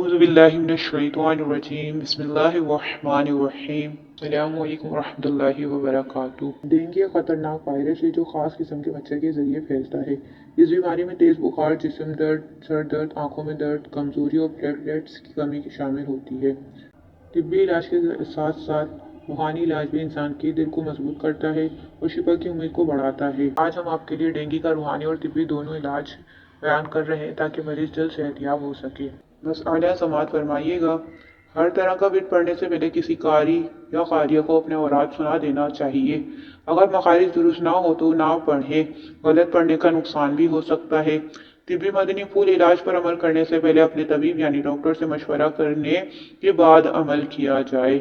اعوذ باللہ من الشیطان الرجیم بسم اللہ الرحمن الرحیم السلام علیکم ورحمۃ اللہ وبرکاتہ۔ ڈینگی ایک خطرناک وائرس ہے جو خاص قسم کے مچھر کے ذریعے پھیلتا ہے۔ اس بیماری میں تیز بخار، جسم درد، سر درد، آنکھوں میں درد، کمزوری اور پلیٹلیٹس کی کمی شامل ہوتی ہے۔ طبی علاج کے ساتھ ساتھ روحانی علاج بھی انسان کے دل کو مضبوط کرتا ہے اور شفا کی امید کو بڑھاتا ہے۔ آج ہم آپ کے لیے ڈینگی کا روحانی اور طبی دونوں علاج بیان کر رہے ہیں تاکہ مریض جلد صحت یاب ہو سکے۔ بس اعلیٰ سماعت فرمائیے گا۔ ہر طرح کا ورد پڑھنے سے پہلے کسی قاری یا قاریہ کو اپنے اوراد سنا دینا چاہیے۔ اگر مخارج درست نہ ہو تو نہ پڑھیں، غلط پڑھنے کا نقصان بھی ہو سکتا ہے۔ طبی مدنی پھول علاج پر عمل کرنے سے پہلے اپنے طبیب یعنی ڈاکٹر سے مشورہ کرنے کے بعد عمل کیا جائے۔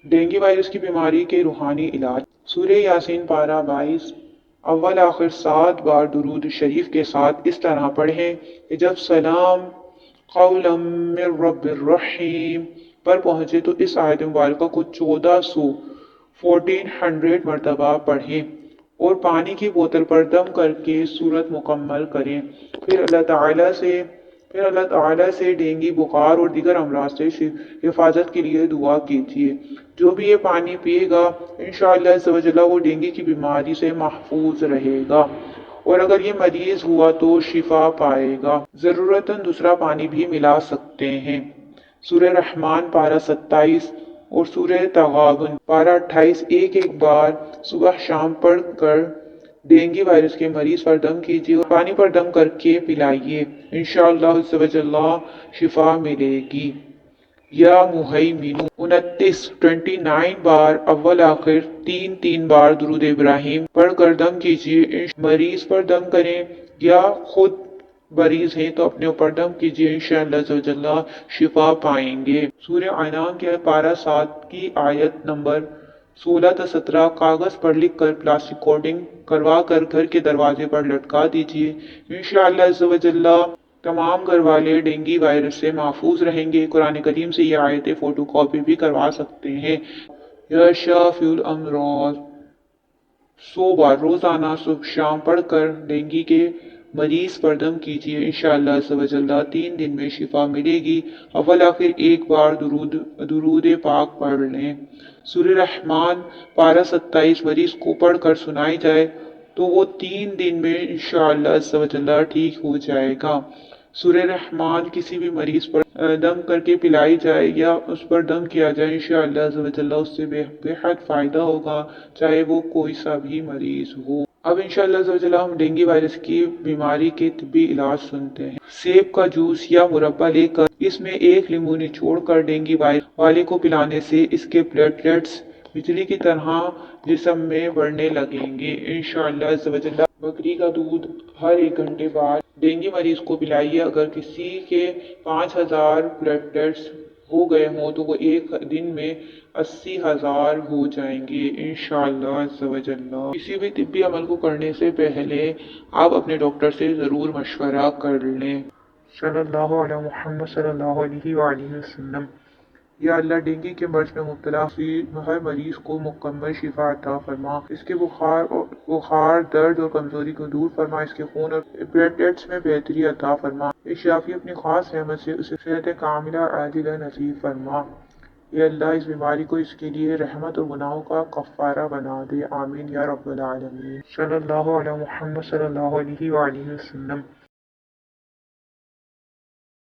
ڈینگی وائرس کی بیماری کے روحانی علاج۔ سورہ یاسین پارہ 22 اول آخر 7 بار درود شریف کے ساتھ اس طرح پڑھیں کہ جب سلام قولا من رب الرحیم پر پہنچے تو اس آیت مبارکہ کو 1400 مرتبہ پڑھیں اور پانی کی بوتل پر دم کر کے سورت مکمل کریں۔ پھر اللہ تعالیٰ سے ڈینگی، بخار اور دیگر امراض سے حفاظت کے لیے دعا کیجیے۔ جو بھی یہ پانی پیے گا انشاءاللہ عز و جل وہ ڈینگی کی بیماری سے محفوظ رہے گا، اور اگر یہ مریض ہوا تو شفا پائے گا۔ ضرورتاً دوسرا پانی بھی ملا سکتے ہیں۔ سورہ رحمان پارہ 27 اور سورہ تغابن پارہ 28 ایک بار صبح شام پڑھ کر ڈینگی وائرس کے مریض پر دم کیجیے اور پانی پر دم کر کے پلائیے، انشاءاللہ عز و جل شفا ملے گی۔ یا مہیمن 29 بار اول آخر 3 بار درود ابراہیم پڑھ کر دم کیجیے، مریض پر دم کریں یا خود مریض ہیں تو اپنے اوپر دم کیجیے، انشاءاللہ عز و جل شفا پائیں گے۔ سورہ انعام کے پارہ 7 کی آیت نمبر 16 تا 17 کاغذ پر لکھ کر پلاسٹک کوٹنگ کروا کر گھر کے دروازے پر لٹکا دیجیے، انشاءاللہ عز و جل تمام گھر والے ڈینگی وائرس سے محفوظ رہیں گے۔ قرآن کریم سے یہ آیتیں فوٹو کاپی بھی کروا سکتے ہیں۔ یا شافی الامراض 100 بار روزانہ صبح شام پڑھ کر ڈینگی کے مریض پر دم کیجیے، انشاءاللہ عز و جل 3 دن میں شفا ملے گی۔ اول آخر 1 بار درود پاک پڑھ لیں۔ سورہ رحمان پارہ 27 مریض کو پڑھ کر سنائی جائے تو وہ 3 دن میں انشاءاللہ عز و جل ٹھیک ہو جائے گا۔ سورہ رحمان کسی بھی مریض پر دم کر کے پلائی جائے یا اس پر دم کیا جائے، انشاءاللہ عز و جل اس سے بے حد فائدہ ہوگا، چاہے وہ کوئی سا بھی مریض ہو۔ اب انشاءاللہ عز و جل ہم ڈینگی وائرس کی بیماری کے طبی علاج سنتے ہیں۔ سیب کا جوس یا مربع لے کر اس میں 1 لیموں نچوڑ کر ڈینگی وائرس والے کو پلانے سے اس کے پلیٹلیٹس بجلی کی طرح جسم میں بڑھنے لگیں گے، انشاءاللہ عز و جل۔ بکری کا دودھ ہر 1 گھنٹے بعد ڈینگی مریض کو پلائیے۔ اگر کسی کے 5000 پلیٹلیٹس ہو گئے ہوں تو وہ 1 دن میں 80,000 ہو جائیں گے، انشاءاللہ عز و جل۔ کسی بھی طبی عمل کو کرنے سے پہلے آپ اپنے ڈاکٹر سے ضرور مشورہ کر لیں۔ صلی اللہ علیہ محمد صلی اللہ علیہ وآلہ وسلم۔ یا اللہ ڈینگی کے مرض میں مبتلا ہر مریض کو مکمل شفا عطا فرما، اس کے بخار، درد اور کمزوری کو دور فرما، اس کے خون اور پلیٹلیٹس میں بہتری عطا فرما، اس شافی اپنی خاص رحمت سے اسے صحت کاملہ عاجلہ نصیب فرما۔ یا اللہ اس بیماری کو اس کے لیے رحمت اور گناہوں کا کفارہ بنا دے، آمین یا رب العالمین۔ صلی اللہ علیہ محمد صلی اللہ علیہ وآلہ وسلم۔